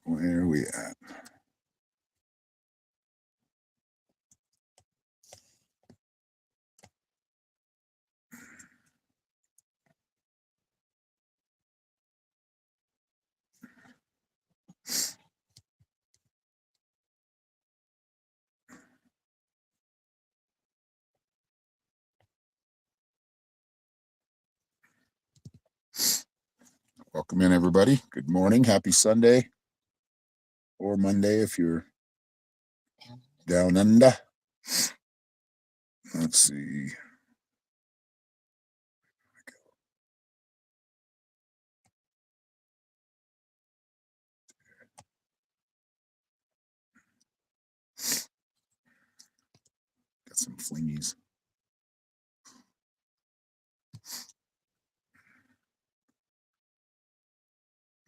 Where are we at? Welcome in, everybody. Good morning. Happy Sunday or Monday if you're down under. Let's see. Got some flingies.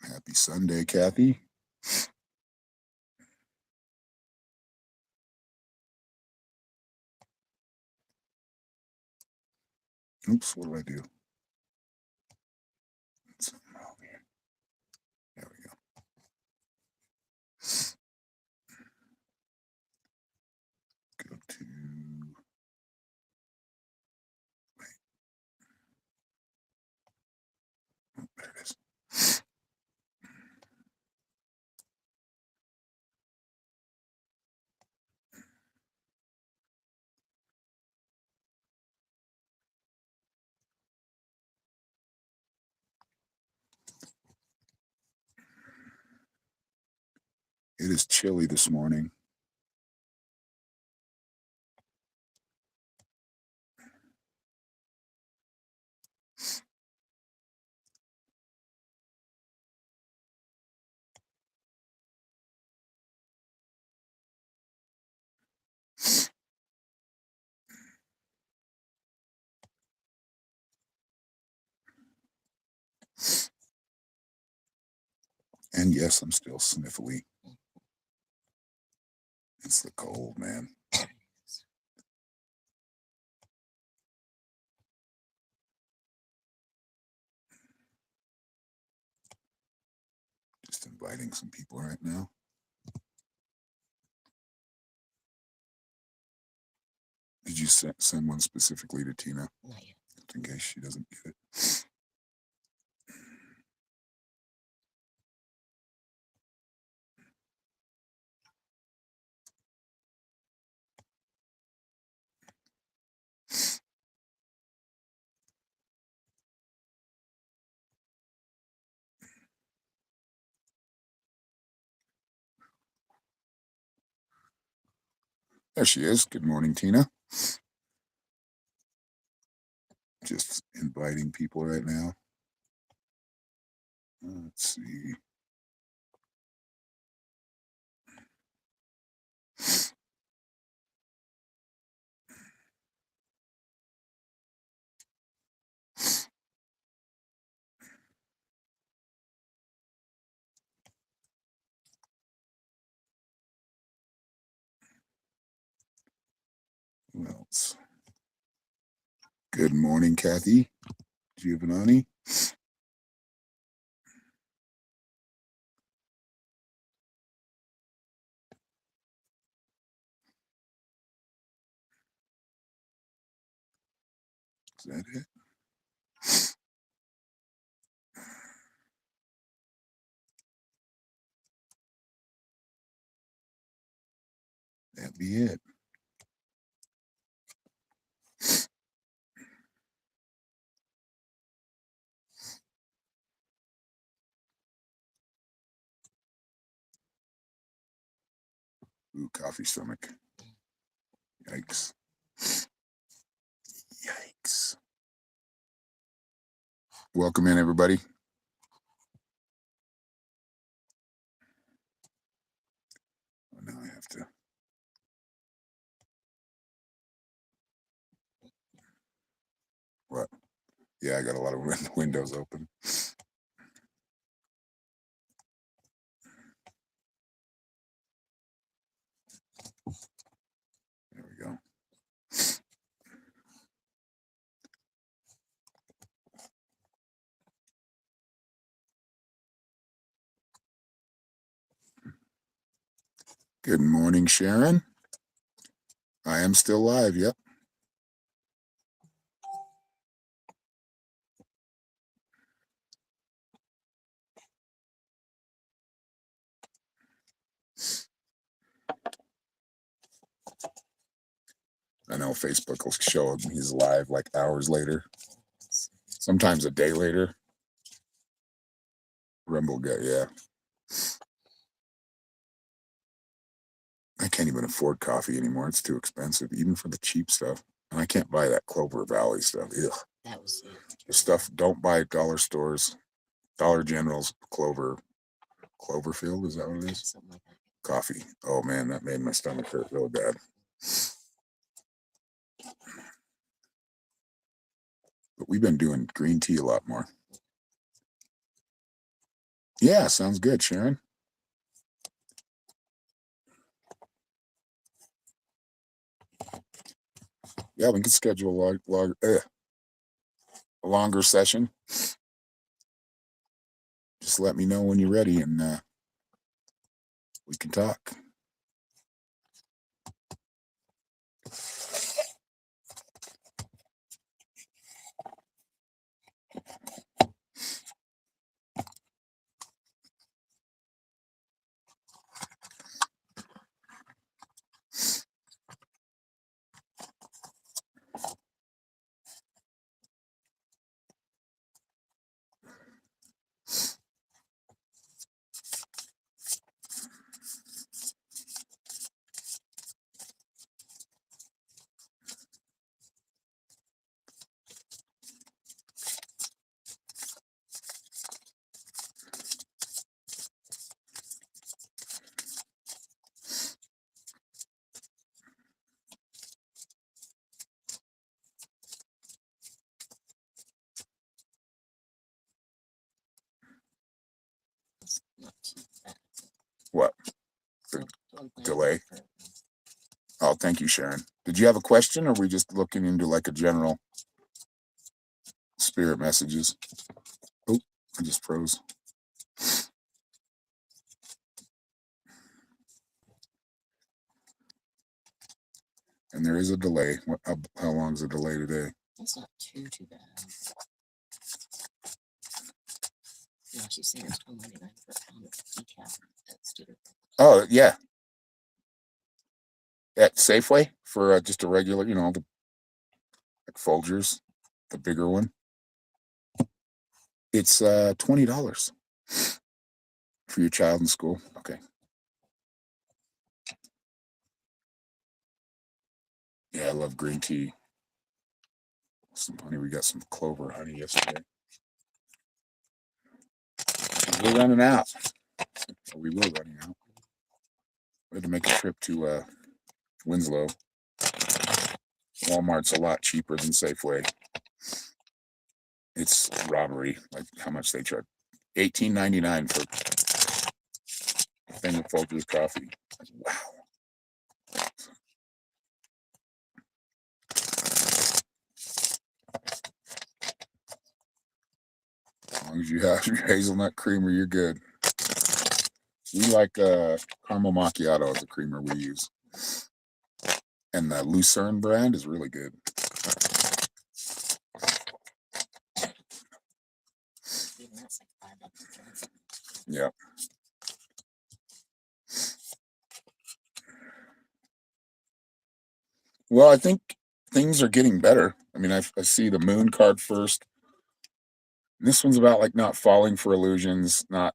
Happy Sunday, Kathy. Oops, what did I do? Something wrong here. There we go. Go to. Wait. Oh, there it is. It is chilly this morning. And yes, I'm still sniffly. It's the cold, man. Just inviting some people right now. Did you send one specifically to Tina? Not yet. In case she doesn't get it. There she is. Good morning, Tina. Just inviting people right now. Let's see. Who else? Good morning, Kathy Giovanni. Is that it? That'd be it. Ooh, coffee stomach. Yikes. Yikes. Welcome in, everybody. Oh, now I have to. What? Yeah, I got a lot of windows open. There we go. Good morning, Sharon. I am still live. Yep. I know Facebook will show him he's live like hours later, sometimes a day later. Rumble guy, yeah. I can't even afford coffee anymore. It's too expensive, even for the cheap stuff. And I can't buy that Clover Valley stuff. Ugh. That was it. The stuff, don't buy at dollar stores, Dollar General's Cloverfield, is that what it is? Something like that. Coffee. Oh man, that made my stomach hurt real bad. But we've been doing green tea a lot more. Yeah, sounds good, Sharon. Yeah, we can schedule a longer session. Just let me know when you're ready and we can talk. It's not too bad. What? Delay? Oh, thank you, Sharon. Did you have a question, or were we just looking into like a general spirit messages? Oh, I just froze. And there is a delay. How long is the delay today? It's not too bad. No, she's saying it's $12.99 for a pound of decaf. That's stupid. Oh, yeah. At Safeway for just a regular, the like Folgers, the bigger one. It's $20 for your child in school. Okay. Yeah, I love green tea. Some honey. We got some clover honey yesterday. We're running out. Or we were running out. We had to make a trip to Winslow. Walmart's a lot cheaper than Safeway. It's robbery, like how much they charge. $18.99 for a thing of Folgers coffee. Wow. As long as you have your hazelnut creamer, you're good. We like caramel macchiato as a creamer we use. And the Lucerne brand is really good. Even that's like $5 a drink. Yeah. Well, I think things are getting better. I mean, I see the moon card first. This one's about like not falling for illusions, not,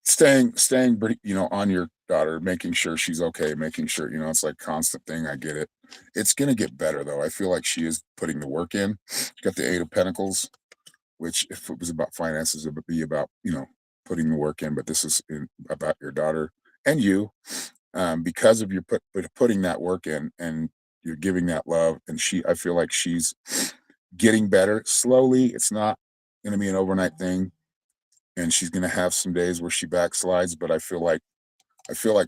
staying, on your daughter, making sure she's okay, making sure, it's like constant thing. I get it. It's going to get better though. I feel like she is putting the work in. Got the Eight of Pentacles, which if it was about finances, it would be about, putting the work in, but this is about your daughter and you, because of your putting that work in and you're giving that love. And I feel like she's getting better slowly. It's not going to be an overnight thing. And she's going to have some days where she backslides, but I feel like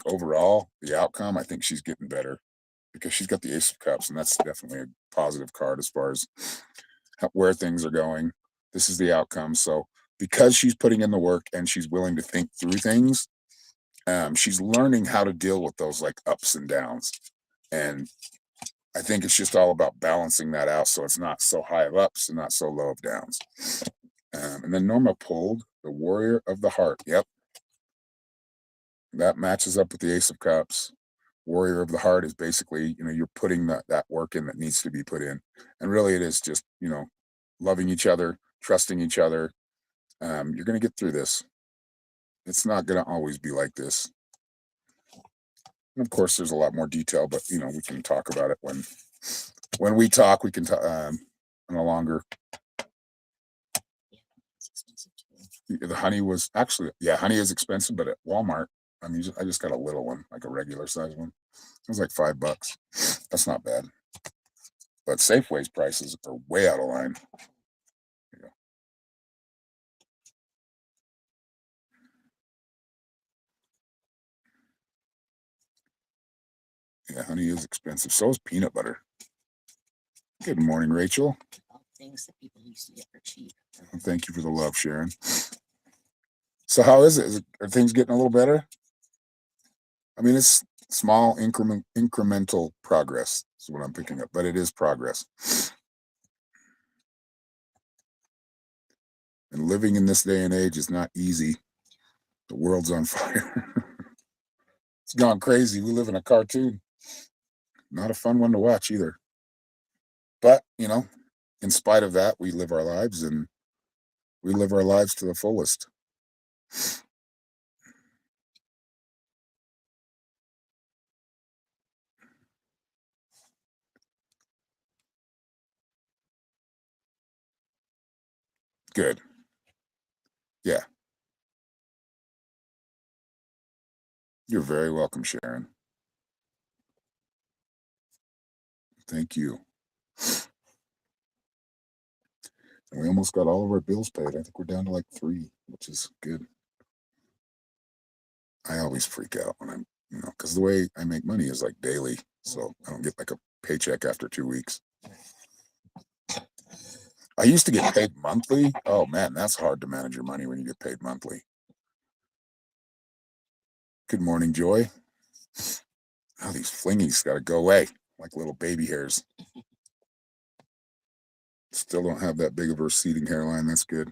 overall the outcome, I think she's getting better because she's got the Ace of Cups, and that's definitely a positive card as far as where things are going. This is the outcome. So because she's putting in the work and she's willing to think through things, She's learning how to deal with those like ups and downs. And I think it's just all about balancing that out so it's not so high of ups and not so low of downs. And then Norma pulled the Warrior of the Heart. Yep, that matches up with the Ace of Cups. Warrior of the Heart is basically, you're putting that work in that needs to be put in. And really it is just, loving each other, trusting each other. You're going to get through this. It's not going to always be like this. And of course, there's a lot more detail, but we can talk about it when we talk. We can talk on a longer. It's expensive too. The honey was actually, yeah, honey is expensive, but at Walmart, I mean, I just got a little one, like a regular size one. It was like $5. That's not bad. But Safeway's prices are way out of line. Yeah, yeah, honey is expensive. So is peanut butter. Good morning, Rachel. All the things that people used to get for cheap. And thank you for the love, Sharon. So how is it? Are things getting a little better? I mean, it's small incremental progress is what I'm picking up, but it is progress. And living in this day and age is not easy. The world's on fire. It's gone crazy. We live in a cartoon. Not a fun one to watch either. But, in spite of that, we live our lives and we live our lives to the fullest. Good. Yeah. You're very welcome, Sharon. Thank you. And we almost got all of our bills paid. I think we're down to like 3, which is good. I always freak out when I'm, because the way I make money is like daily. So I don't get like a paycheck after 2 weeks. I used to get paid monthly. Oh man, that's hard to manage your money when you get paid monthly. Good morning, Joy. Oh, these flingies got to go away like little baby hairs. Still don't have that big of a receding hairline. That's good.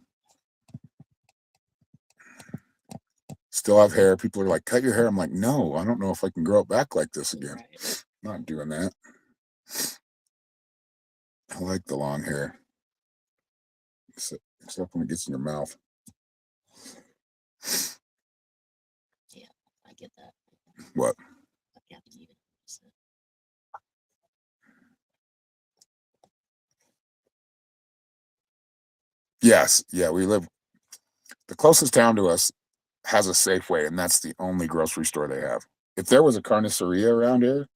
Still have hair. People are like, cut your hair. I'm like, no, I don't know if I can grow it back like this again. Right. Not doing that. I like the long hair. Except when it gets in your mouth. Yeah, I get that. What? I haven't even noticed it. Yes. Yeah, we live. The closest town to us has a Safeway, and that's the only grocery store they have. If there was a carniceria around here,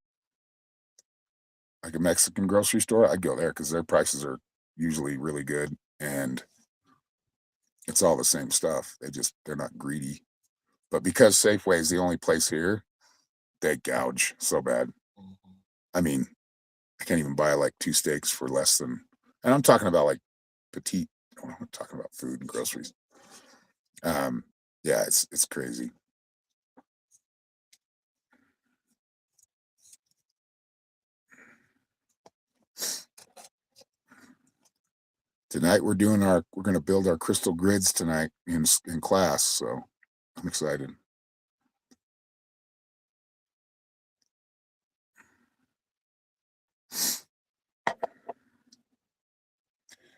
like a Mexican grocery store, I'd go there because their prices are usually really good and it's all the same stuff. They're not greedy. But because Safeway is the only place here, they gouge so bad. Mhm. I mean, I can't even buy like 2 steaks for less than, and I'm talking about like petite. I'm talking about food and groceries. Um, yeah, it's crazy. Tonight we're going to build our crystal grids tonight in class, so I'm excited.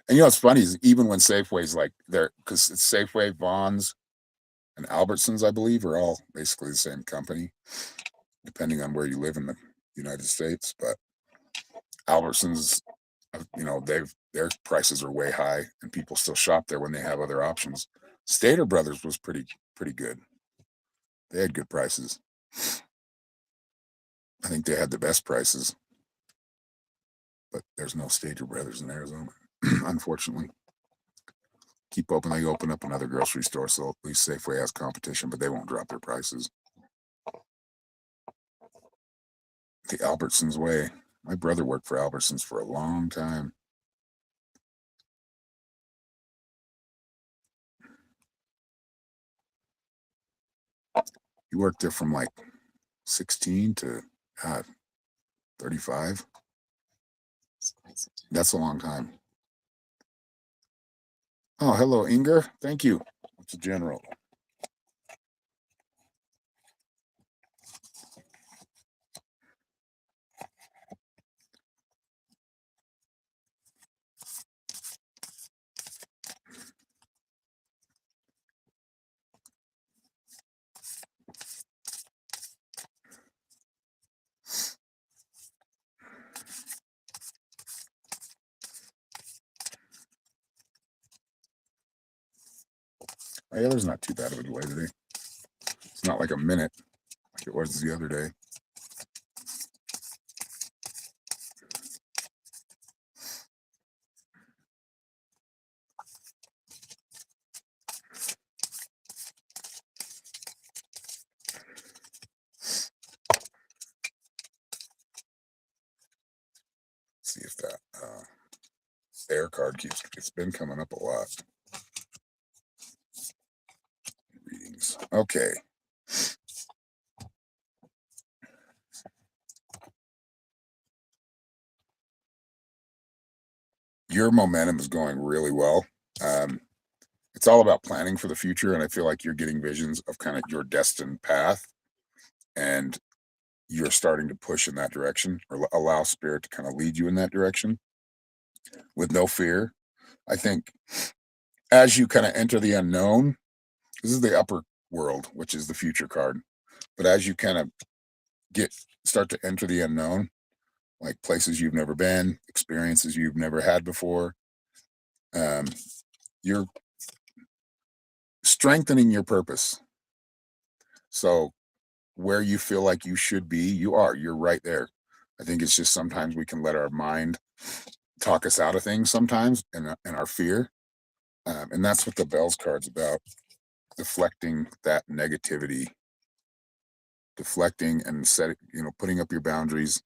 And what's funny is even when Safeway's like there, because it's Safeway, Vaughn's, and Albertsons, I believe, are all basically the same company, depending on where you live in the United States. But Albertsons, their prices are way high, and people still shop there when they have other options. Stater Brothers was pretty good. They had good prices. I think they had the best prices, but there's no Stater Brothers in Arizona, unfortunately. They open up another grocery store, so at least Safeway has competition, but they won't drop their prices. The Albertsons way. My brother worked for Albertsons for a long time. You worked there from like 16 to God, 35. It's quite some time. That's a long time. Oh, hello, Inger. Thank you. What's a general? My other's not too bad of a delay today. It's not like a minute like it was the other day. See if that air card keeps, it's been coming up a lot. Readings. Okay. Your momentum is going really well. It's all about planning for the future, and I feel like you're getting visions of kind of your destined path, and you're starting to push in that direction, or allow spirit to kind of lead you in that direction with no fear. I think as you kind of enter the unknown, this is the upper world, which is the future card. But as you kind of get start to enter the unknown, like places you've never been, experiences you've never had before, um, you're strengthening your purpose. So where you feel like you should be, you are. You're right there. I think it's just sometimes we can let our mind talk us out of things sometimes, and our fear. And that's what the bells card's about: deflecting that negativity, deflecting and setting, putting up your boundaries.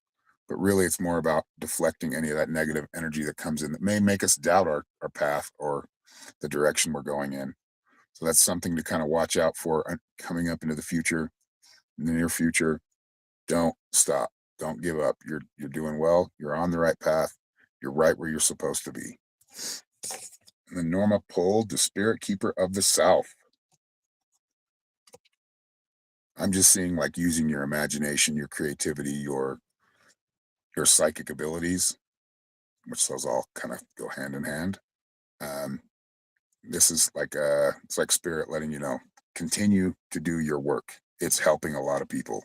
But really, it's more about deflecting any of that negative energy that comes in that may make us doubt our path or the direction we're going in. So that's something to kind of watch out for coming up into the future, in the near future. Don't stop. Don't give up. You're doing well. You're on the right path. You're right where you're supposed to be. And then Norma pulled the Spirit Keeper of the South. I'm just seeing like using your imagination, your creativity, your psychic abilities, which those all kind of go hand in hand. Um, this is like it's like spirit letting you know, continue to do your work. It's helping a lot of people.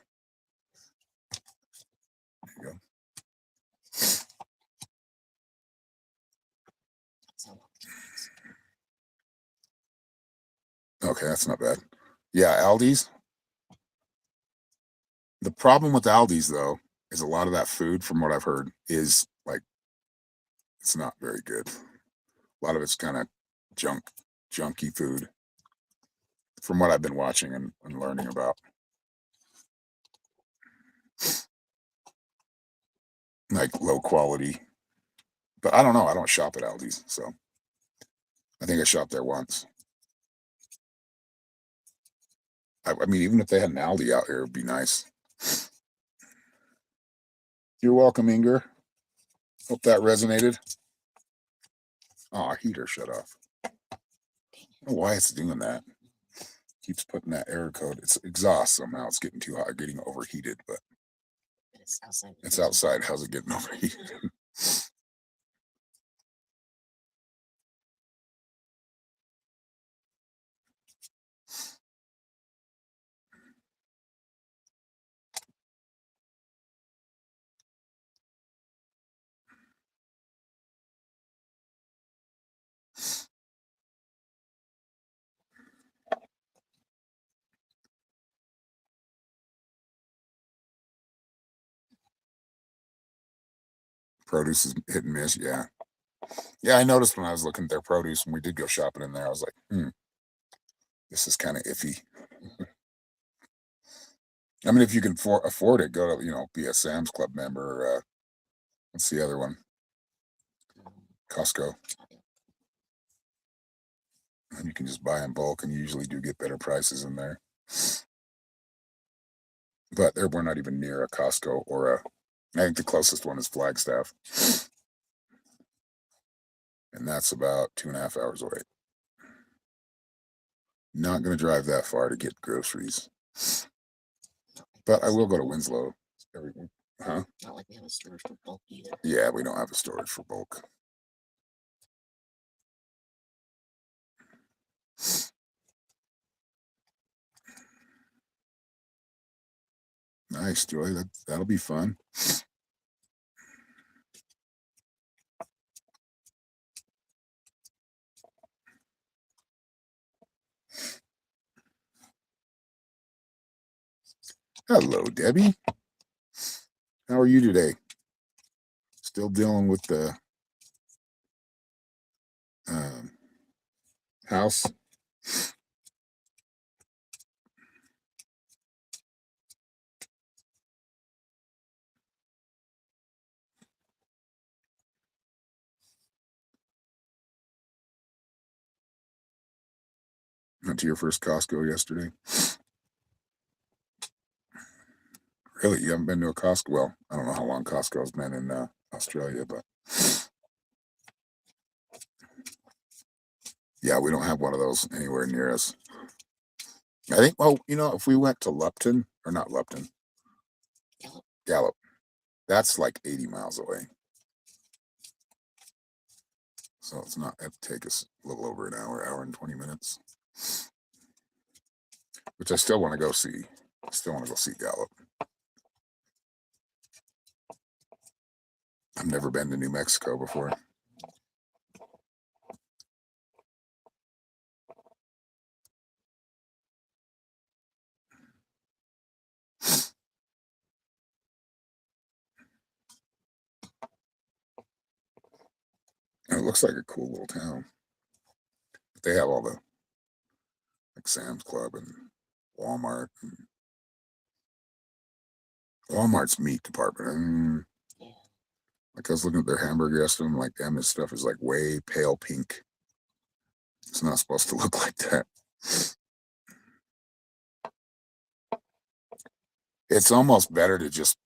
There you go. So, Okay, that's not bad. Yeah, Aldi's. The problem with Aldi's though is a lot of that food, from what I've heard, is like it's not very good. A lot of it's kind of junky food, from what I've been watching and learning about. Like low quality. But I don't know. I don't shop at Aldi's, so I think I shopped there once. I mean, even if they had an Aldi out here, it'd be nice. You're welcome, Inger. Hope that resonated. Oh, our heater shut off. I don't know why it's doing that. Keeps putting that error code. It's exhaust somehow. It's getting too hot, getting overheated, but it's outside. it's outside. How's it getting overheated? Produce is hit and miss. Yeah. Yeah, I noticed when I was looking at their produce when we did go shopping in there, I was like, this is kind of iffy. I mean, if you can afford it, go to, be a Sam's Club member. Or, what's the other one? Costco. And you can just buy in bulk, and you usually do get better prices in there. but we're not even near a Costco or I think the closest one is Flagstaff. And that's about 2.5 hours away. Not going to drive that far to get groceries. But I will go to Winslow every week. Huh? Not like we have a storage for bulk either. Yeah, we don't have a storage for bulk. Nice, Joy. That'll be fun. Hello, Debbie. How are you today? Still dealing with the house? Went to your first Costco yesterday? Really? You haven't been to a Costco? Well, I don't know how long Costco's been in Australia, but yeah, we don't have one of those anywhere near us. I think, well, if we went to Lupton, or not Lupton, Gallup, that's like 80 miles away. So it's not, it'd take us a little over an hour and 20 minutes. Which I still want to go see. I still want to go see Gallup. I've never been to New Mexico before. And it looks like a cool little town. But they have all the like Sam's Club and Walmart. And Walmart's meat department. Yeah. Like I was looking at their hamburger yesterday, I'm like, damn, this stuff is like way pale pink. It's not supposed to look like that. It's almost better to just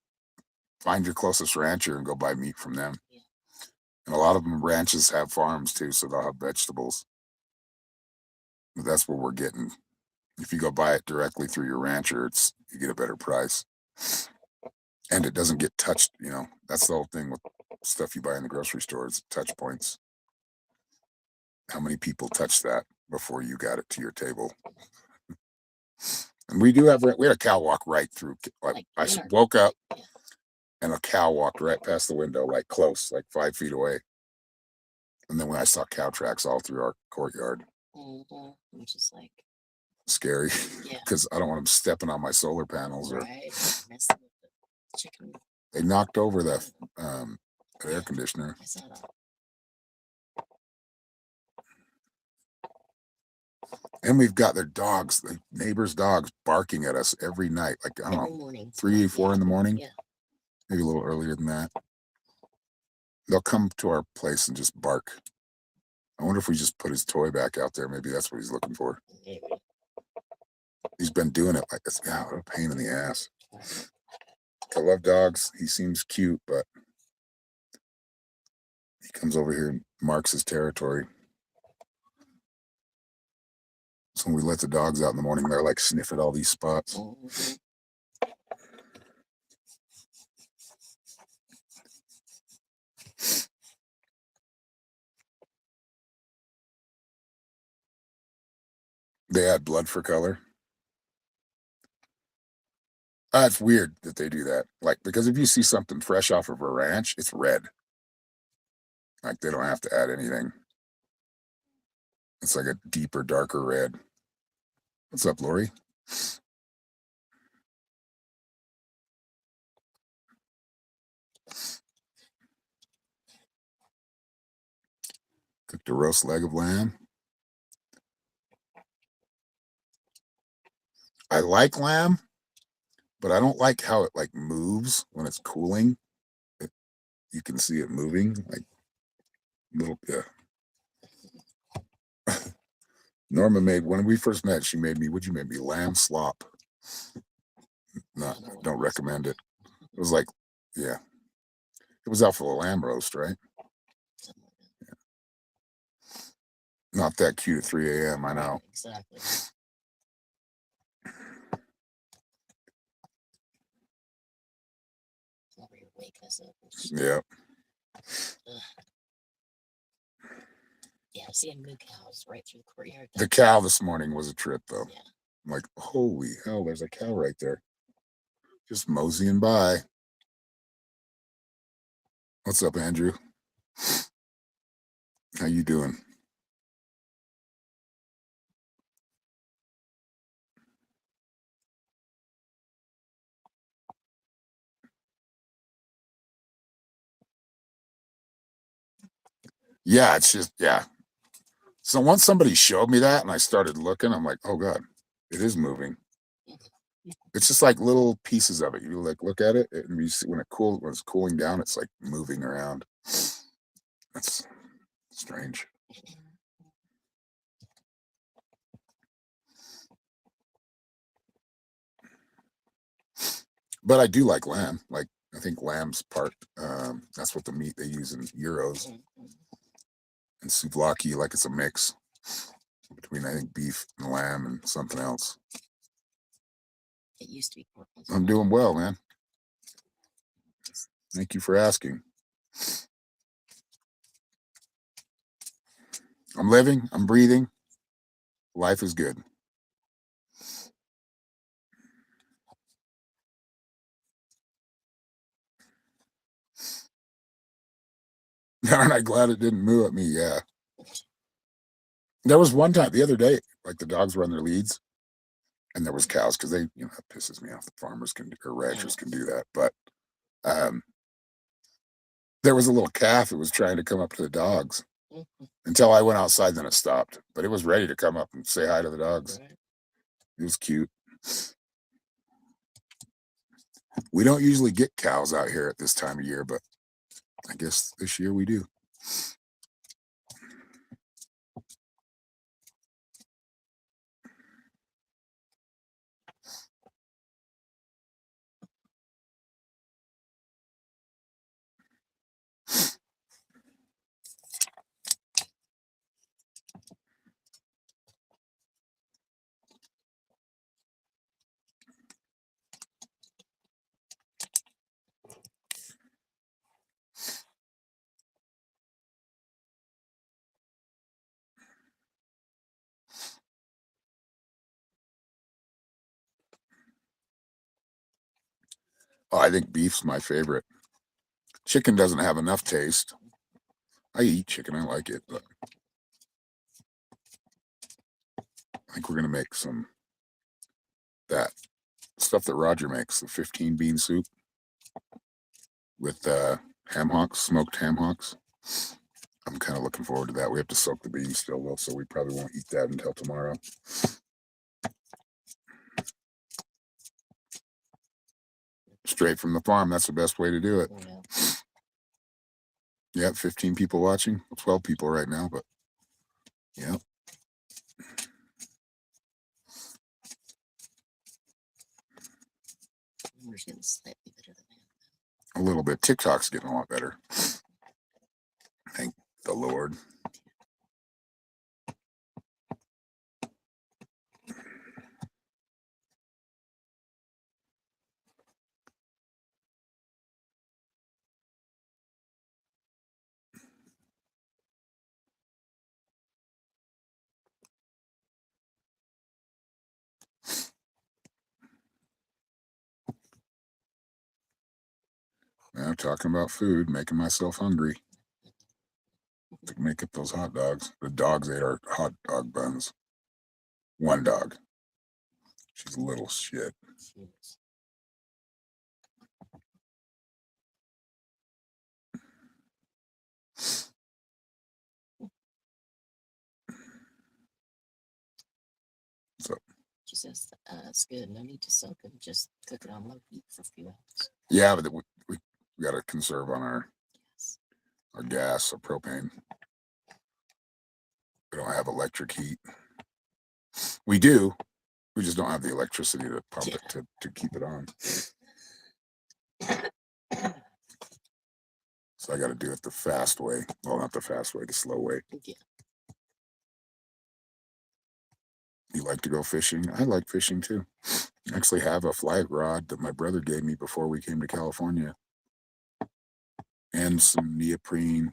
find your closest rancher and go buy meat from them. Yeah. And a lot of them ranches have farms too, so they'll have vegetables. But that's what we're getting. If you go buy it directly through your rancher, you get a better price. And it doesn't get touched, That's the whole thing with stuff you buy in the grocery store, is touch points. How many people touched that before you got it to your table? And we had a cow walk right through. Like I woke up and a cow walked right past the window, like close, like 5 feet away. And then when I saw cow tracks all through our courtyard, which is like scary. Yeah. Because I don't want them stepping on my solar panels or right. Messing with the chicken. they knocked over the air conditioner. I saw that. And we've got their dogs, the neighbors' dogs, barking at us every night. Like, I don't Every know, morning. 3, 4 in the morning. Yeah. Maybe a little earlier than that. They'll come to our place and just bark. I wonder if we just put his toy back out there. Maybe that's what he's looking for. Maybe. He's been doing it like this. God, what a pain in the ass. I love dogs. He seems cute, but he comes over here and marks his territory. So when we let the dogs out in the morning, they're like sniff at all these spots. Mm-hmm. They add blood for color. It's weird that they do that. Like, because if you see something fresh off of a ranch, it's red. Like, they don't have to add anything. It's like a deeper, darker red. What's up, Lori? Cooked a roast leg of lamb. I like lamb, but I don't like how it like moves when it's cooling. You can see it moving like little. Yeah. Norma when we first met, she made me. Would you make me lamb slop? not, Another one don't was- recommend it. It was like, yeah, it was off of a lamb roast, right? something like that. Not that cute at 3 a.m. I know. Right, exactly. Over your wakeness up. Yeah. Yeah, seeing moo cows right through the courtyard. The cow this morning was a trip, though. Yeah. I'm like, holy hell, there's a cow right there. Just moseying by. What's up, Andrew? How you doing? Yeah, it's just, yeah. So once somebody showed me that and I started looking, I'm like, oh God, it is moving. It's just like little pieces of it. You like look at it and you see when it's cooling down, it's like moving around. That's strange. But I do like lamb. Like I think lamb's part. That's what the meat they use in gyros and souvlaki. Like it's a mix between I think beef and lamb and something else. It used to be pork. I'm doing well, man. Thank you for asking. I'm living. I'm breathing. Life is good. Aren't I glad it didn't moo at me? Yeah. There was one time the other day, like the dogs were on their leads, and there was cows because they, that pisses me off. The farmers can or ranchers can do that, but there was a little calf that was trying to come up to the dogs until I went outside. Then it stopped, but it was ready to come up and say hi to the dogs. Right. It was cute. We don't usually get cows out here at this time of year, but I guess this year we do. Oh, I think beef's my favorite. Chicken doesn't have enough taste. I eat chicken. I like it, but I think we're gonna make some that stuff that Roger makes, the 15 bean soup with ham hocks, smoked ham hocks. I'm kind of looking forward to that. We have to soak the beans still though, so we probably won't eat that until tomorrow. Straight from the farm. That's the best way to do it. Yeah, 15 people watching. 12 people right now, but yeah. We're getting slightly better than that. A little bit. TikTok's getting a lot better. Thank the Lord. Now talking about food, making myself hungry. To make up those hot dogs. The dogs ate our hot dog buns. One dog. She's a little shit. Jeez. So She says it's good. No need to soak them. Just cook it on low heat for a few hours. yeah, but we got to conserve on Yes. our gas, our propane. We don't have electric heat. We do, We just don't have the electricity to pump Yeah. it to keep it on. So I got to do it the fast way. Well, not the fast way, the slow way. Yeah. You like to go fishing? I like fishing too. I actually have a fly rod that my brother gave me before we came to California, and some neoprene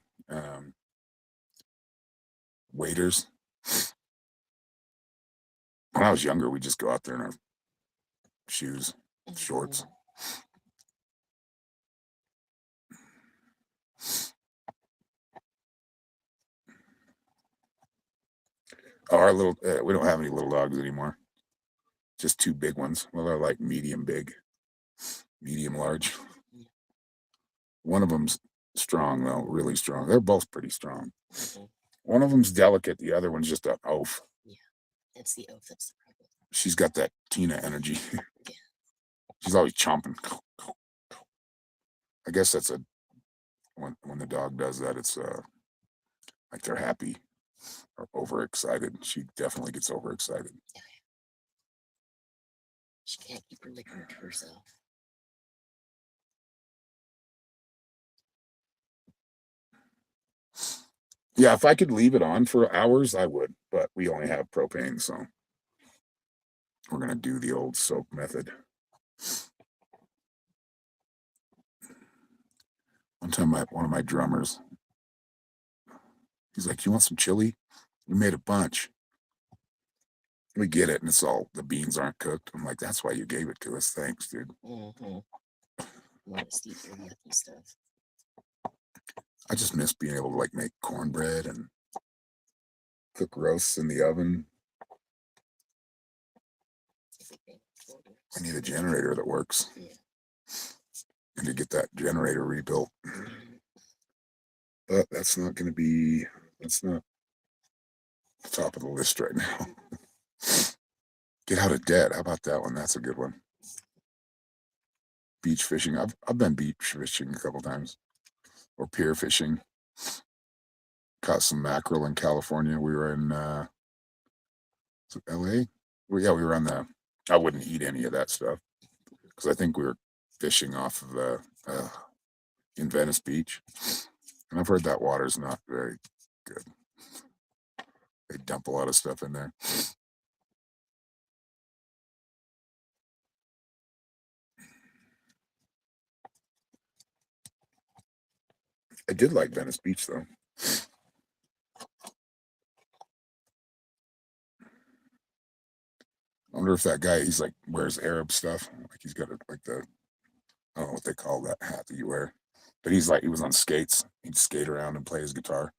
waders. When I was younger, we just go out there in our shoes, shorts. Mhm. Oh, our little we don't have any little dogs anymore. Just two big ones. Well, they're like medium big, medium large. Yeah. One of them's strong though, really strong. They're both pretty strong. Mhm. One of them's delicate. The other one's just an oaf. Yeah. It's the oath that's the problem. She's got that Tina energy. Yeah. She's always chomping. I guess that's a when the dog does that, it's like they're happy or overexcited. She definitely gets overexcited. She can't keep her liquor to herself. Yeah, if I could leave it on for hours, I would, but we only have propane, so we're gonna do the old soap method. One time, one of my drummers, he's like, "You want some chili? We made a bunch." We get it, and it's all the beans aren't cooked. I'm like, "That's why you gave it to us. Thanks, dude." Mm-hmm. You want to steep your yucky stuff. I just miss being able to like make cornbread and cook roasts in the oven. I need a generator that works. Yeah. And to get that generator rebuilt. Mhm. But that's not going to be, that's not the top of the list right now. Get out of debt. How about that one? That's a good one. Beach fishing. I've been beach fishing a couple times, or pier fishing. Caught some mackerel in California. We were in was it LA. Well, yeah, we were on the. I wouldn't eat any of that stuff because I think we were fishing off of the in Venice Beach, and I've heard that water's not very good. They dump a lot of stuff in there. I did like Venice Beach though. I wonder if that guy, he's like wears Arab stuff. Like he's got like the, I don't know what they call that hat that you wear. But he's like, he was on skates. He'd skate around and play his guitar.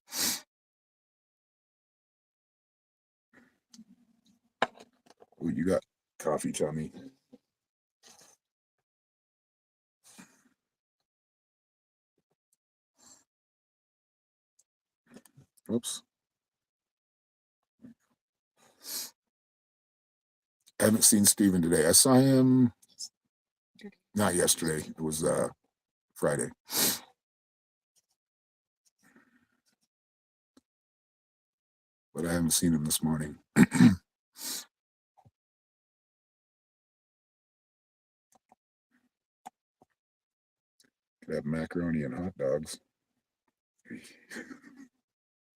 Ooh, you got coffee, Tommy. Oops. I haven't seen Steven today. I saw him not yesterday. It was Friday. But I haven't seen him this morning. Could have macaroni and hot dogs.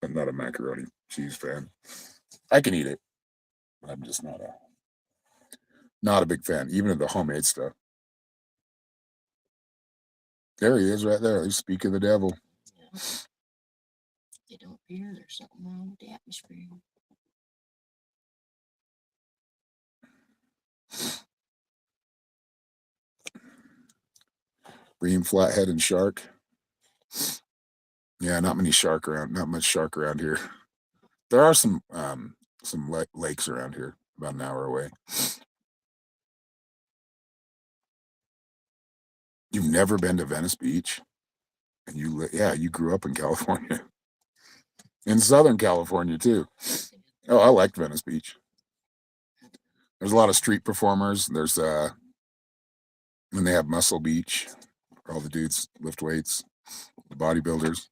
I'm not a macaroni cheese fan. I can eat it. I'm just not a big fan, even of the homemade stuff. There he is right there. He's speaking of the devil. Yeah. They don't fear there's something wrong with the atmosphere. Bream, flathead, and shark. Yeah, not many shark around. Not much shark around here. There are some lakes around here, about an hour away. You've never been to Venice Beach, and you grew up in California, in Southern California too. Oh, I liked Venice Beach. There's a lot of street performers. There's when they have Muscle Beach, where all the dudes lift weights, the bodybuilders,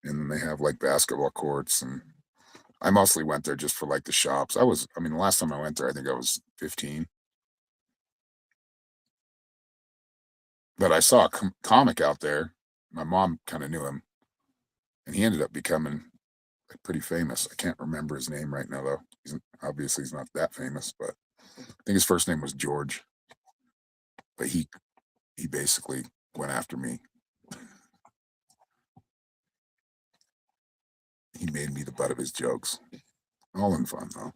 and then they have like basketball courts, and I mostly went there just for like the shops. I mean, the last time I went there, I think I was 15. But I saw a comic out there. My mom kind of knew him, and he ended up becoming like, pretty famous. I can't remember his name right now, though. Obviously he's not that famous, but I think his first name was George. But he basically went after me. He made me the butt of his jokes. All in fun, though.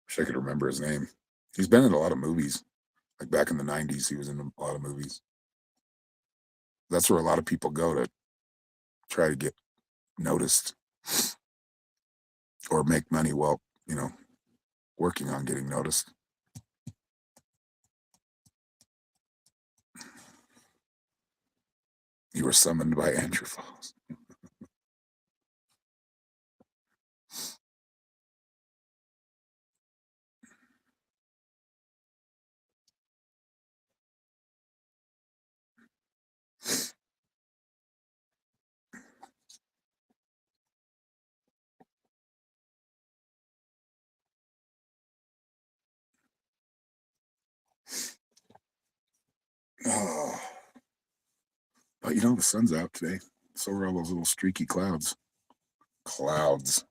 Wish I could remember his name. He's been in a lot of movies. Like back in the 90s, he was in a lot of movies. That's where a lot of people go to try to get noticed or make money while, working on getting noticed. You were summoned by Andrew Falls. Oh, but the sun's out today. So are all those little streaky clouds. Clouds.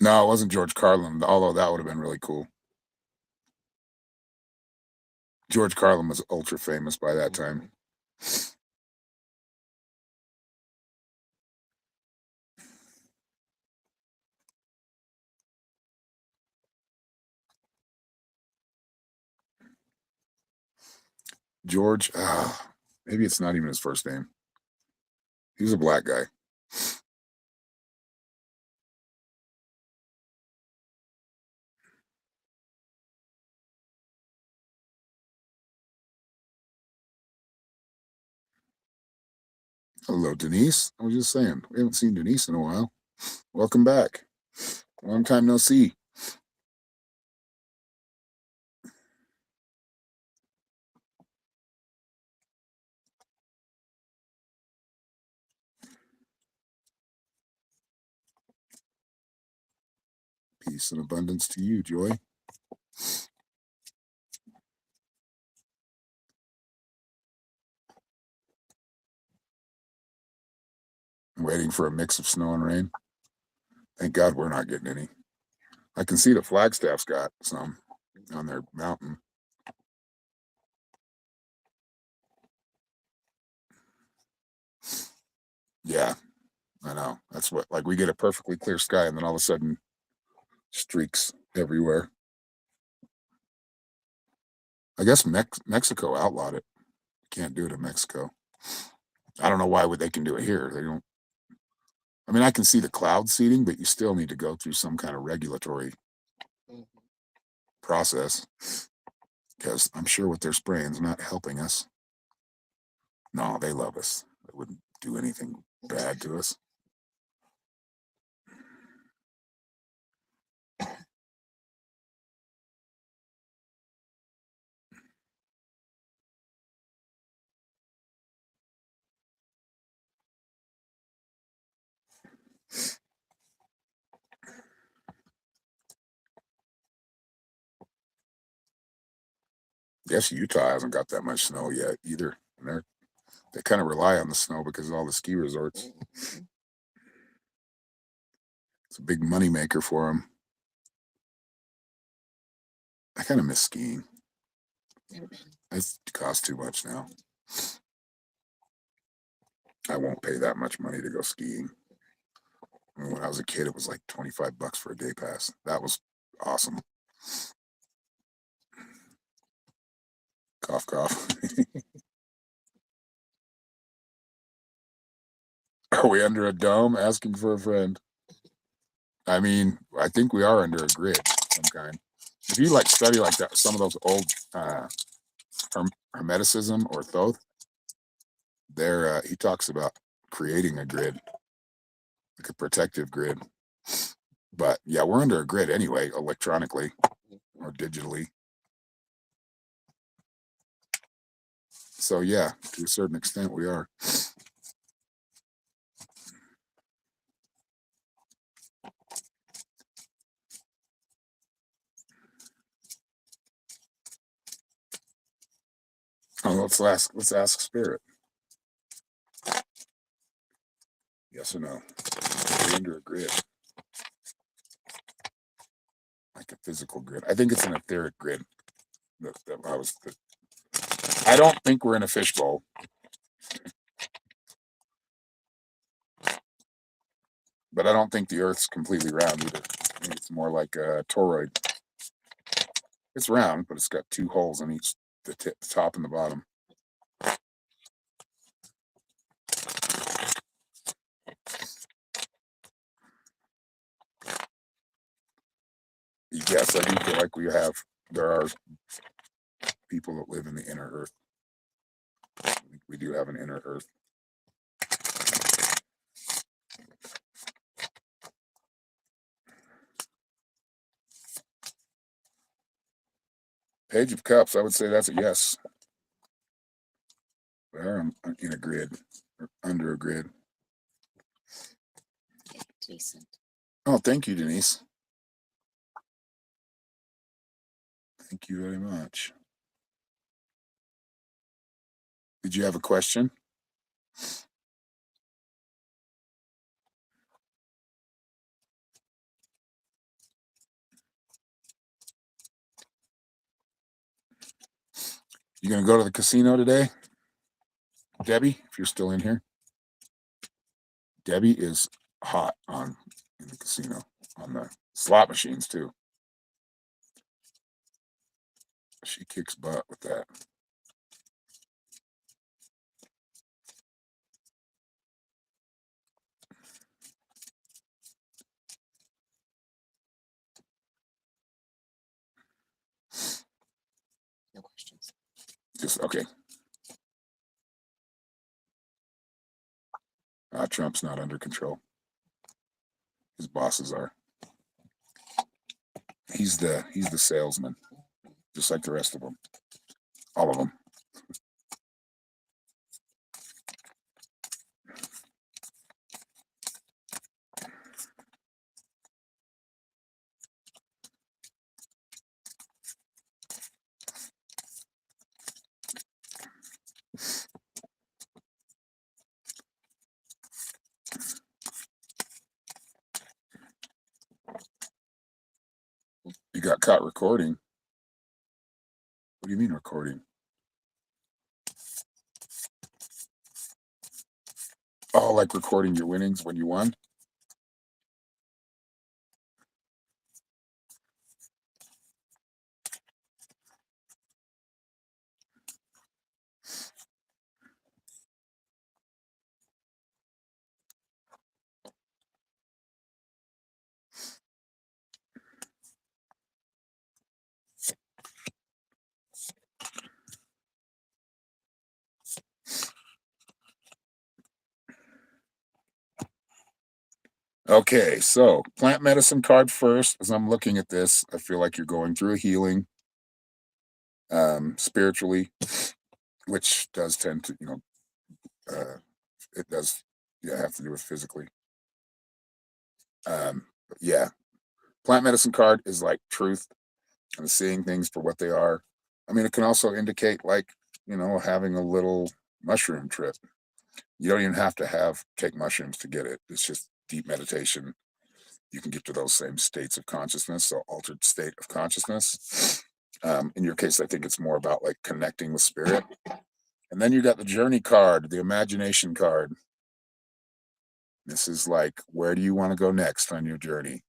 No, it wasn't George Carlin, although that would have been really cool. George Carlin was ultra famous by that time. George, maybe it's not even his first name. He was a black guy. Hello, Denise. I was just saying, we haven't seen Denise in a while. Welcome back. Long time no see. Peace and abundance to you, Joy. I'm waiting for a mix of snow and rain. Thank God we're not getting any. I can see the Flagstaff's got some on their mountain. Yeah, I know. That's what, like, we get a perfectly clear sky and then all of a sudden streaks everywhere. I guess Mexico outlawed it. Can't do it in Mexico. I don't know why they can do it here. They don't. I mean, I can see the cloud seeding, but you still need to go through some kind of regulatory process because I'm sure what they're spraying is not helping us. No, they love us. They wouldn't do anything bad to us. Guess Utah hasn't got that much snow yet either. And they kind of rely on the snow because of all the ski resorts. It's a big money maker for them. I kind of miss skiing. It costs too much now. I won't pay that much money to go skiing. I mean, when I was a kid, it was like $25 for a day pass. That was awesome. Cough, cough. Are we under a dome asking for a friend? I mean, I think we are under a grid of some kind. If you like study like that, some of those old Hermeticism or Thoth, there he talks about creating a grid, like a protective grid. But yeah, we're under a grid anyway, electronically or digitally. So yeah, to a certain extent we are. Oh, let's ask spirit. Yes or no? Are you under a grid? Like a physical grid. I think it's an etheric grid. I don't think we're in a fishbowl. But I don't think the Earth's completely round either. I think it's more like a toroid. It's round, but it's got two holes on each the top and the bottom. Yes, I do feel like there are people that live in the inner Earth. We do have an inner Earth. Page of Cups, I would say that's a yes. We are in a grid, or under a grid. Decent. Oh, thank you, Denise. Thank you very much. Did you have a question? You gonna go to the casino today, Debbie? If you're still in here, Debbie is hot in the casino on the slot machines too. She kicks butt with that. No questions. Just okay. Trump's not under control. His bosses are. He's the salesman, just like the rest of them. All of them. You got caught recording. What do you mean recording? Oh, like recording your winnings when you won? Okay, so plant medicine card first. As I'm looking at this, I feel like you're going through a healing spiritually, which does tend to, it does have to do with physically. But yeah, plant medicine card is like truth and seeing things for what they are. I mean, it can also indicate like, having a little mushroom trip. You don't even have to take mushrooms to get it. It's just deep meditation. You can get to those same states of consciousness, so altered state of consciousness. In your case, I think it's more about like connecting with spirit. And then you got the journey card, the imagination card. This is like, where do you want to go next on your journey?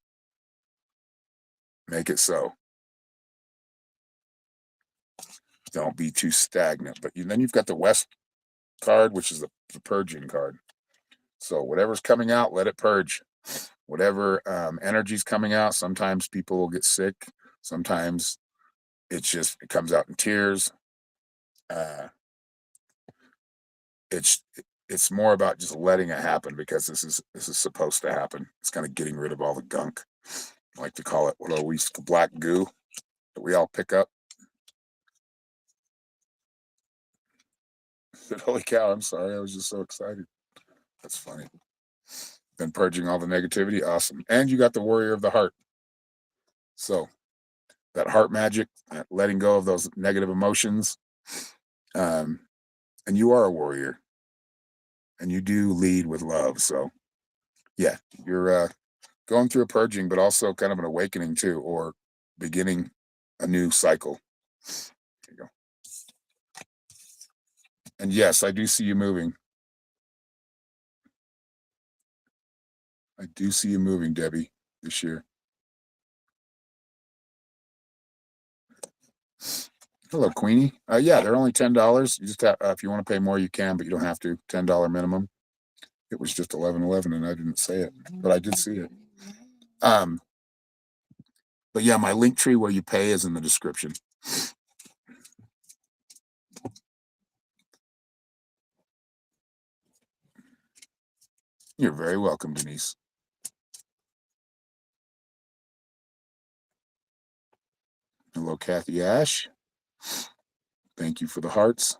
Make it so. Don't be too stagnant. But then you've got the West card, which is the purging card. So whatever's coming out, let it purge. Whatever energy's coming out, sometimes people will get sick. Sometimes it comes out in tears. Uh, it's more about just letting it happen because this is supposed to happen. It's kind of getting rid of all the gunk. I like to call it black goo that we all pick up. Holy cow! I'm sorry. I was just so excited. That's funny. Been purging all the negativity. Awesome. And you got the warrior of the heart. So that heart magic, letting go of those negative emotions. Um, and you are a warrior, and you do lead with love. So yeah, you're going through a purging, but also kind of an awakening too, or beginning a new cycle. There you go. And yes, I do see you moving. I do see you moving, Debbie, this year. Hello, Queenie. Yeah, they're only $10. You just have, if you want to pay more, you can, but you don't have to. $10 minimum. It was just 11.11, and I didn't say it, but I did see it. But yeah, my link tree where you pay is in the description. You're very welcome, Denise. Hello, Kathy Ash. Thank you for the hearts.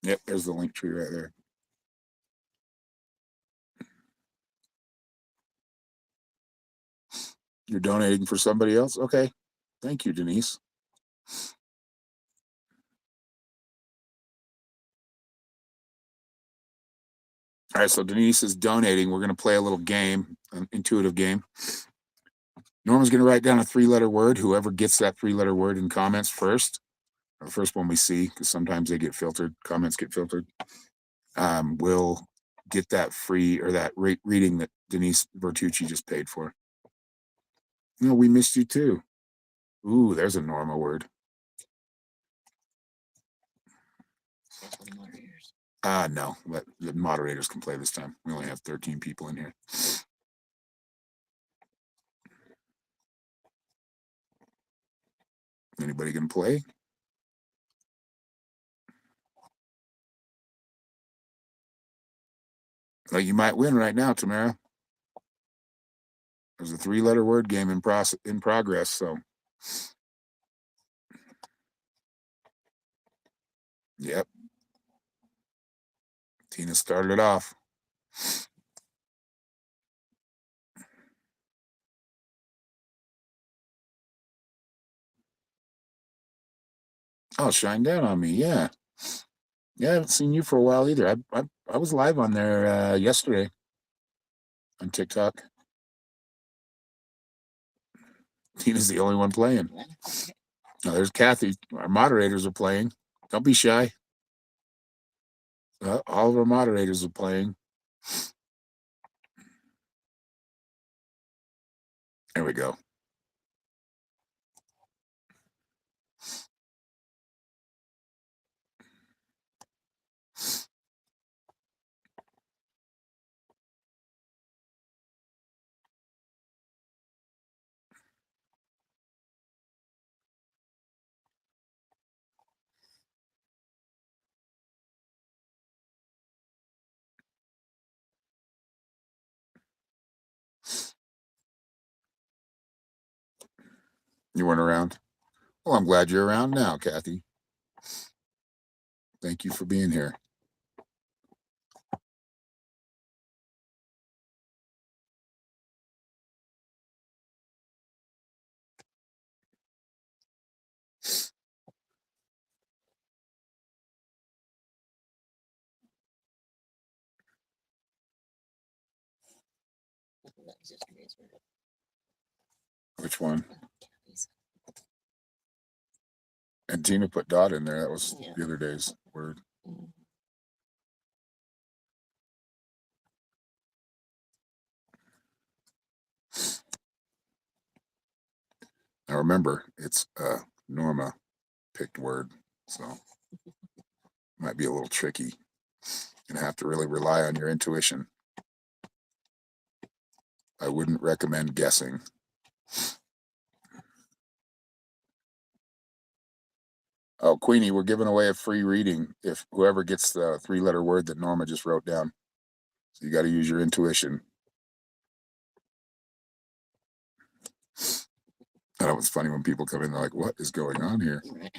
Yep, there's the link tree right there. You're donating for somebody else? Okay. Thank you, Denise. All right, so Denise is donating. We're going to play a little game, an intuitive game. Norma's going to write down a 3-letter word. Whoever gets that 3-letter word in comments first, the first one we see, because sometimes they get filtered, comments get filtered, will get that free or that reading that Denise Bertucci just paid for. No, we missed you too. Ooh, there's a Norma word. No, but the moderators can play this time. We only have 13 people in here. Anybody can play? Well, you might win right now, Tamara. There's a 3-letter word game in progress, so. Yep. Tina started it off. Oh, shine down on me. Yeah. Yeah, I haven't seen you for a while either. I was live on there yesterday on TikTok. Tina's the only one playing. Oh, there's Kathy. Our moderators are playing. Don't be shy. All of our moderators are playing. There we go. You weren't around? Well, I'm glad you're around now, Kathy. Thank you for being here. Which one? And Tina put dot in there. That was the other day's word. Now remember, it's a Norma picked word, so might be a little tricky. You're gonna have to really rely on your intuition. I wouldn't recommend guessing. Oh, Queenie, we're giving away a free reading if whoever gets the 3-letter word that Norma just wrote down. So you got to use your intuition. I know it's funny when people come in, they're like, what is going on here? Right.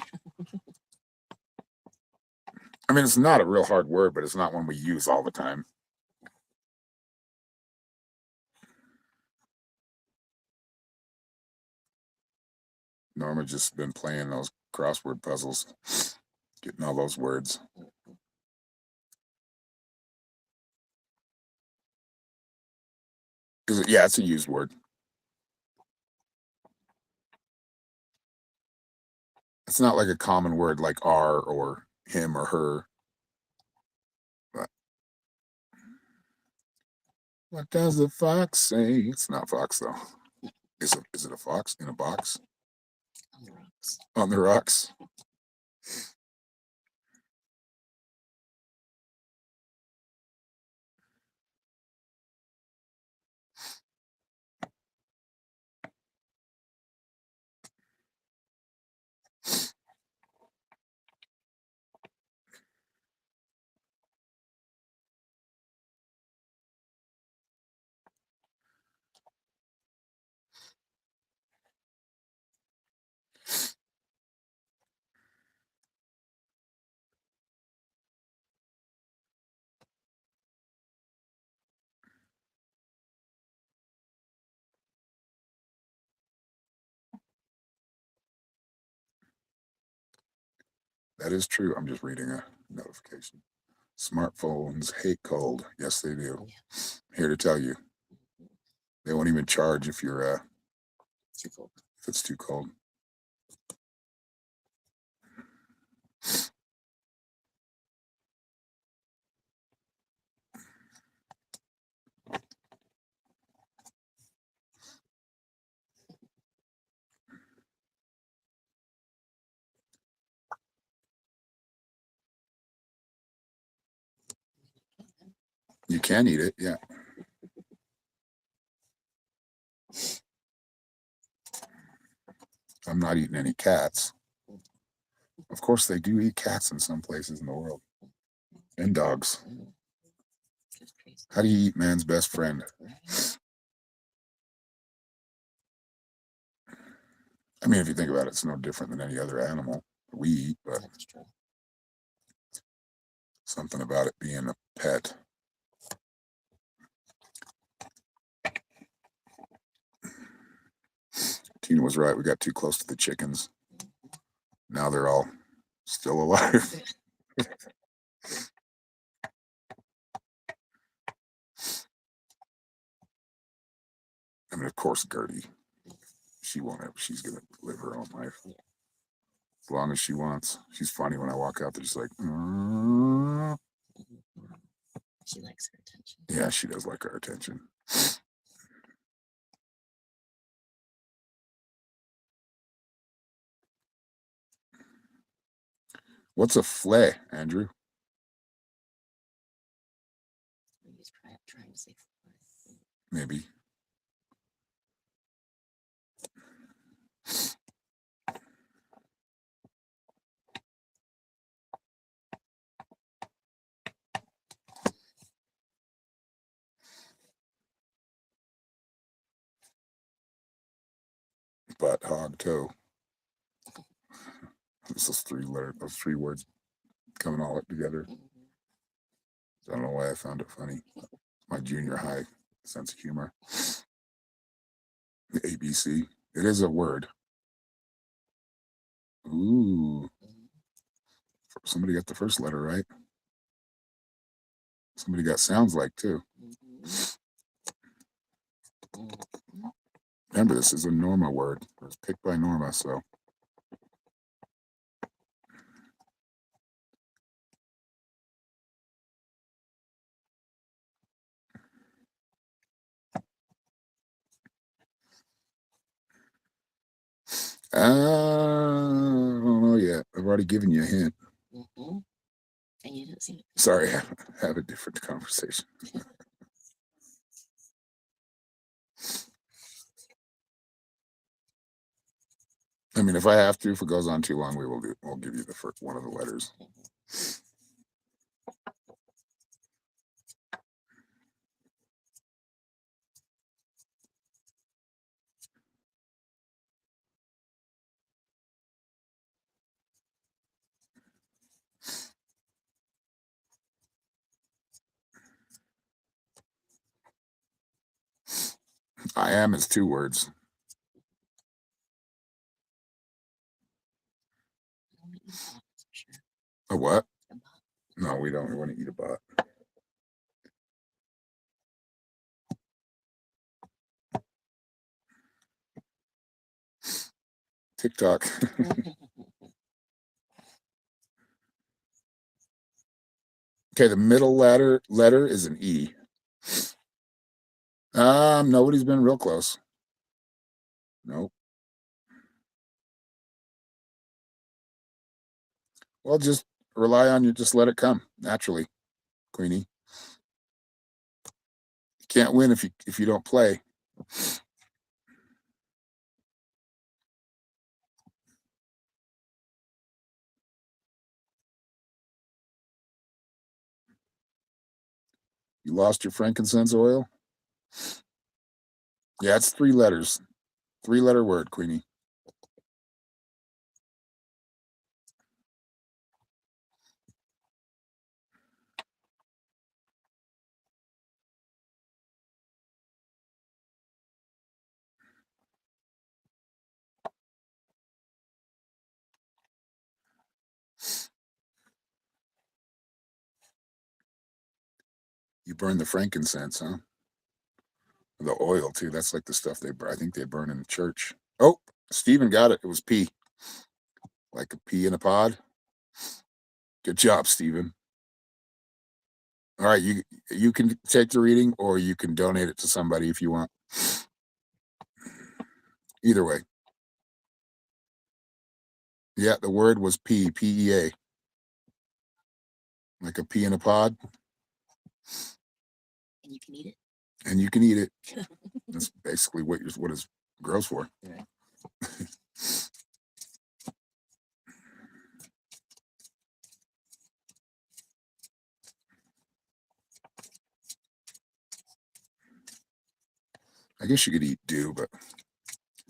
I mean, it's not a real hard word, but it's not one we use all the time. Norma just been playing those crossword puzzles, getting all those words. Is it? Yeah, it's a used word. It's not like a common word like "are" or "him" or "her." But what does the fox say? It's not fox though. Is it a fox in a box On the rocks. on the rocks? That is true. I'm just reading a notification. Smartphones hate cold. Yes, they do. Yeah. Here to tell you, they won't even charge if you're Too cold. if it's too cold. You can eat it, yeah. I'm not eating any cats. Of course, they do eat cats in some places in the world, and dogs. Just crazy. How do you eat man's best friend? Right. I mean, if you think about it, it's no different than any other animal we eat, but That's true. something about it being a pet. Tina was right. We got too close to the chickens. Now they're all still alive. I mean, of course, Gertie. She won't ever. She's gonna live her own life as long as she wants. She's funny when I walk out there. She's like, She likes her attention. yeah, she does like our attention. What's a flay, Andrew? He's trying to say fly. Maybe. Butt, hog, toe. It's those 3 words coming all together. I don't know why I found it funny. My junior high sense of humor. The ABC. It is a word. Ooh. Somebody got the first letter right. Somebody got sounds like too. Remember, this is a Norma word. It was picked by Norma, so. I don't know yet. I've already given you a hint. Mm-hmm. And you didn't seem to. Sorry, have a different conversation. I mean, if I have to, if it goes on too long, we'll give you the first one of the letters. I am is 2 words. I don't eat a bot, that's for sure. A what? A bot. No, we don't. We want to eat a bot. TikTok. Okay, the middle letter is an E. Nobody's been real close. Nope. Well, just rely on just let it come naturally, Queenie. You can't win if you don't play. You lost your frankincense oil? Yeah, it's 3 letters. 3-letter word, Queenie. You burn the frankincense, huh? The oil too. That's like the stuff I think they burn in the church. Oh, Steven got it. It was pea. Like a pea in a pod. Good job, Steven. All right, you can take the reading or you can donate it to somebody if you want. Either way. Yeah, the word was pea, P-E-A. Like a pea in a pod. And you can eat it. And you can eat it. That's basically what it grows for. Right. I guess you could eat dew, but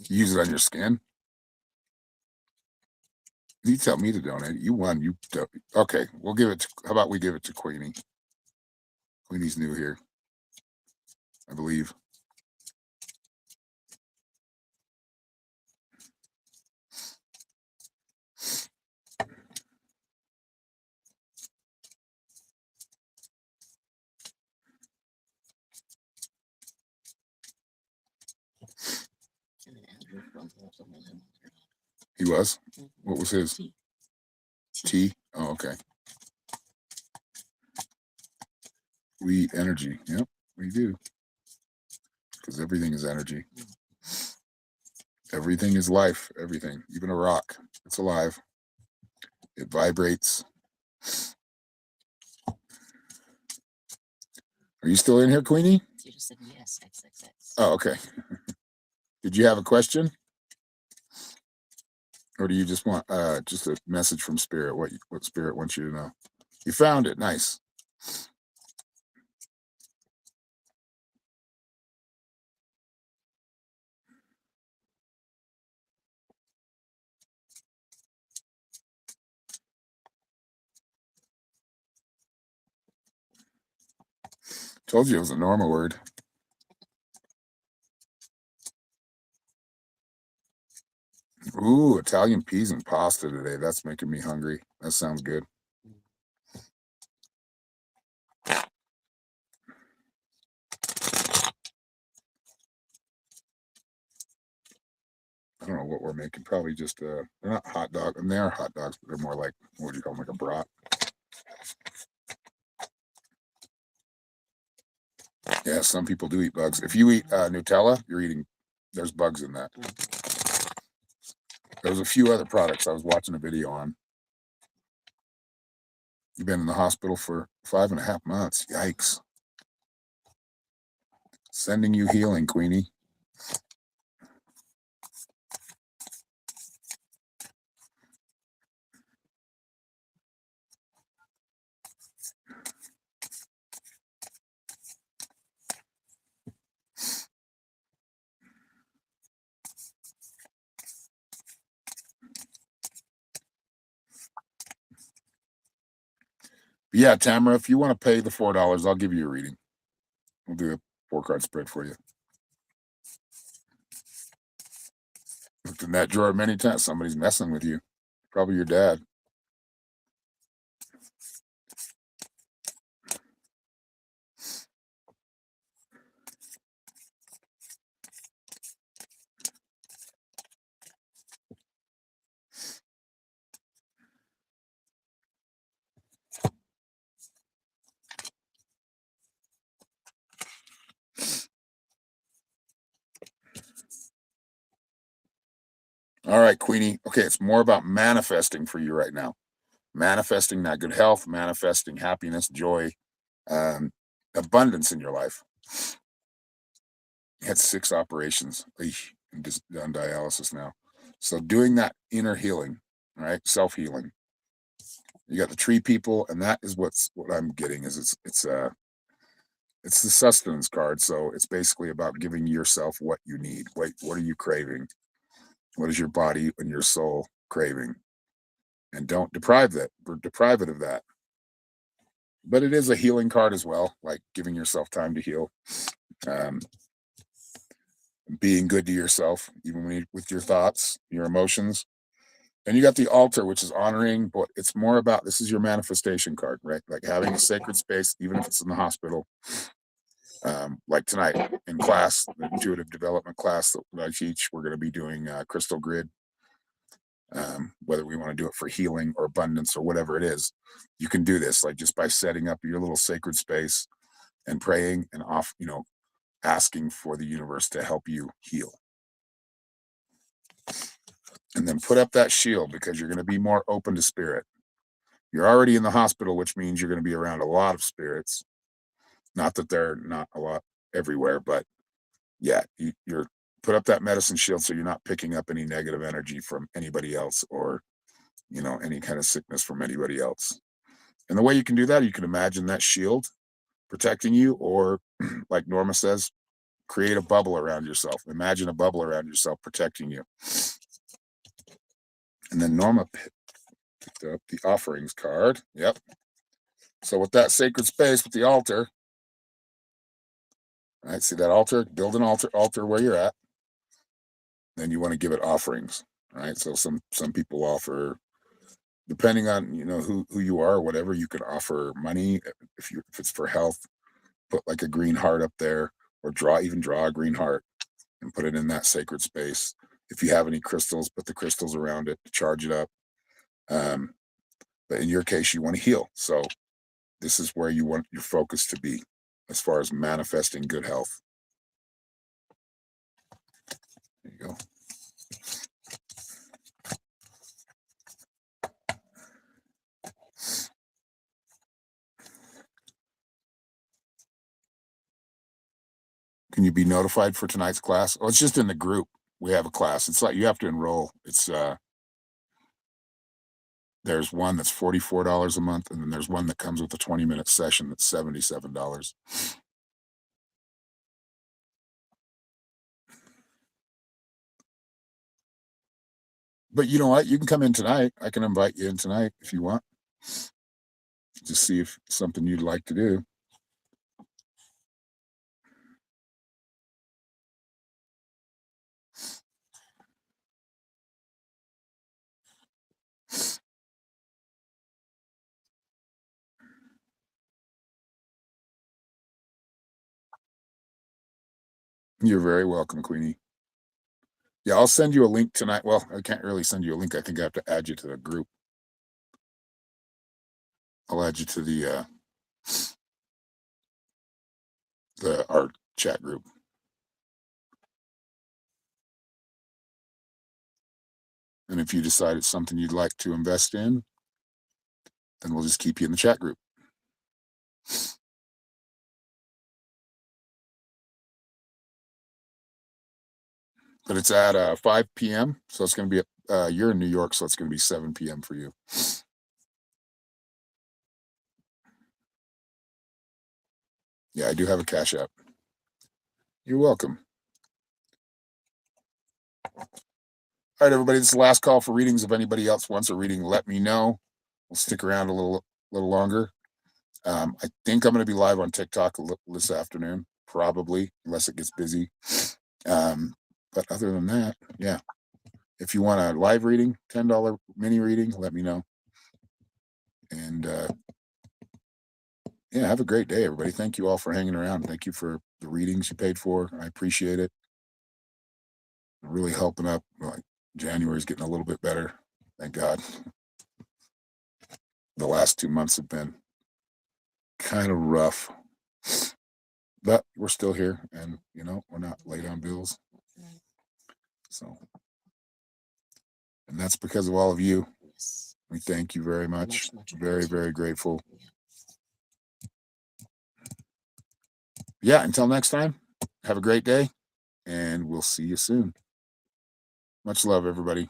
you use it on your skin. You tell me to donate. You won. Okay, we'll give it. How about we give it to Queenie? Queenie's new here, I believe. And then Andrew from the He was. What was his? Tea. Tea. Oh, okay. We eat energy. Yep, we do. Because everything is energy. Everything is life. Everything, even a rock, it's alive. It vibrates. Are you still in here, Queenie? You just said yes, XXX. Oh, okay. Did you have a question? Or do you just want just a message from Spirit? What Spirit wants you to know? You found it. Nice. Told you it was a normal word. Ooh, Italian peas and pasta today. That's making me hungry. That sounds good. I don't know what we're making. Probably just they're not hot dogs, and they are hot dogs, but they're more like, what would you call them, like a brat. Yeah, some people do eat bugs. If you eat Nutella, there's bugs in that. There's a few other products I was watching a video on. You've been in the hospital for 5.5 months. Yikes. Sending you healing, Queenie. Yeah, Tamara, if you want to pay the $4, I'll give you a reading. We'll do a 4-card spread for you. Looked in that drawer many times. Somebody's messing with you. Probably your dad. All right, Queenie. Okay, it's more about manifesting for you right now. Manifesting that good health, manifesting happiness, joy, um, abundance in your life. You had 6 operations. Eesh, and just on dialysis now. So doing that inner healing, right? Self-healing. You got the tree people, and that is what I'm getting is it's the sustenance card. So it's basically about giving yourself what you need. What are you craving? What is your body and your soul craving? And don't deprive it of that. But it is a healing card as well, like giving yourself time to heal. Um, being good to yourself, even with your thoughts, your emotions. And you got the altar, which is honoring, but it's more about this is your manifestation card, right? Like having a sacred space, even if it's in the hospital. Like tonight in class, the intuitive development class that I teach, we're going to be doing crystal grid. Whether we want to do it for healing or abundance or whatever it is, you can do this like just by setting up your little sacred space and praying and asking for the universe to help you heal. And then put up that shield because you're going to be more open to spirit. You're already in the hospital, which means you're going to be around a lot of spirits. Not that they're not a lot everywhere, but yeah, you're put up that medicine shield so you're not picking up any negative energy from anybody else or any kind of sickness from anybody else. And the way you can do that, you can imagine that shield protecting you, or like Norma says, create a bubble around yourself. Imagine a bubble around yourself protecting you. And then Norma picked up the offerings card. Yep. So with that sacred space with the altar, right? See that altar? Build an altar where you're at. Then you want to give it offerings, right? So some people offer, depending on who you are or whatever, you can offer money if it's for health. Put like a green heart up there, or draw a green heart and put it in that sacred space. If you have any crystals, put the crystals around it to charge it up. Um, but in your case, you want to heal. So this is where you want your focus to be as far as manifesting good health. There you go. Can you be notified for tonight's class? Oh, it's just in the group. We have a class. It's like you have to enroll. There's one that's $44 a month, and then there's one that comes with a 20-minute session that's $77. But you know what? You can come in tonight. I can invite you in tonight if you want. Just see if it's something you'd like to do. You're very welcome, Queenie. Yeah, I'll send you a link tonight. Well, I can't really send you a link. I think I have to add you to the group. I'll add you to our chat group. And if you decide it's something you'd like to invest in, then we'll just keep you in the chat group. But it's at 5 p.m. So it's going to be, you're in New York, so it's going to be 7 p.m. for you. Yeah, I do have a Cash App. You're welcome. All right, everybody, this is the last call for readings. If anybody else wants a reading, let me know. We'll stick around a little longer. I think I'm going to be live on TikTok this afternoon, probably, unless it gets busy. But other than that, yeah. If you want a live reading, $10 mini reading, let me know. And yeah, have a great day, everybody. Thank you all for hanging around. Thank you for the readings you paid for. I appreciate it. Really helping up. Like, January's getting a little bit better. Thank God. The last 2 months have been kind of rough, but we're still here, and we're not late on bills. So, and that's because of all of you. Yes. We thank you very much. Much Very, appreciated. very grateful. Yeah, until next time, have a great day, and we'll see you soon. Much love, everybody.